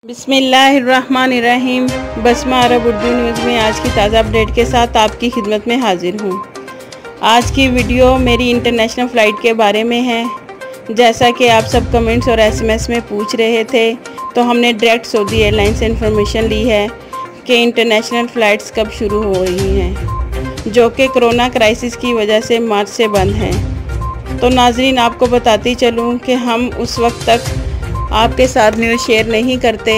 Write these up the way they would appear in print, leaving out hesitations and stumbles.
बिस्मिल्लाहिर्रहमानिर्रहीम। बसमा अरब उर्दू न्यूज़ में आज की ताज़ा अपडेट के साथ आपकी खिदमत में हाजिर हूँ। आज की वीडियो मेरी इंटरनेशनल फ़्लाइट के बारे में है। जैसा कि आप सब कमेंट्स और एसएमएस में पूछ रहे थे, तो हमने डायरेक्ट सऊदी एयरलाइन से इन्फॉर्मेशन ली है कि इंटरनेशनल फ़्लाइट्स कब शुरू हो रही हैं, जो कि कोरोना क्राइसिस की वजह से मार्च से बंद हैं। तो नाज़रीन, आपको बताती चलूँ कि हम उस वक्त तक आपके साथ न्यूज़ शेयर नहीं करते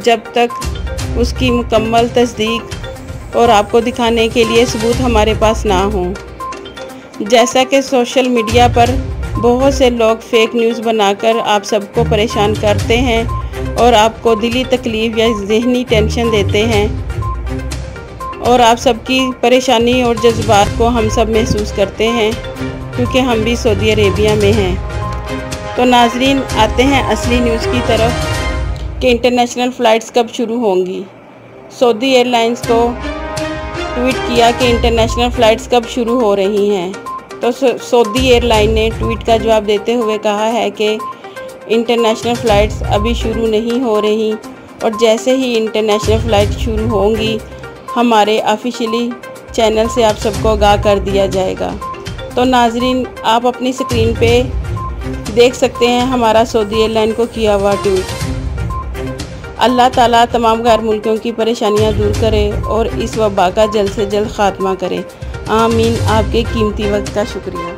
जब तक उसकी मुकम्मल तस्दीक और आपको दिखाने के लिए सबूत हमारे पास ना हो। जैसा कि सोशल मीडिया पर बहुत से लोग फेक न्यूज़ बनाकर आप सबको परेशान करते हैं और आपको दिली तकलीफ़ या ज़हनी टेंशन देते हैं, और आप सबकी परेशानी और जज्बात को हम सब महसूस करते हैं, क्योंकि हम भी सऊदी अरेबिया में हैं। तो नाजरीन, आते हैं असली न्यूज़ की तरफ कि इंटरनेशनल फ़्लाइट्स कब शुरू होंगी। सऊदी एयरलाइंस को ट्वीट किया कि इंटरनेशनल फ़्लाइट्स कब शुरू हो रही हैं। तो सऊदी एयरलाइन ने ट्वीट का जवाब देते हुए कहा है कि इंटरनेशनल फ़्लाइट्स अभी शुरू नहीं हो रही, और जैसे ही इंटरनेशनल फ़्लाइट शुरू होंगी हमारे ऑफिशियली चैनल से आप सबको आगाह कर दिया जाएगा। तो नाजरीन, आप अपनी स्क्रीन पे देख सकते हैं हमारा सऊदी एयरलाइन को किया हुआ ट्वीट। अल्लाह ताला तमाम गैर मुल्कियों की परेशानियां दूर करे और इस वबा का जल्द से जल्द ख़ात्मा करे। आमीन। आपके कीमती वक्त का शुक्रिया।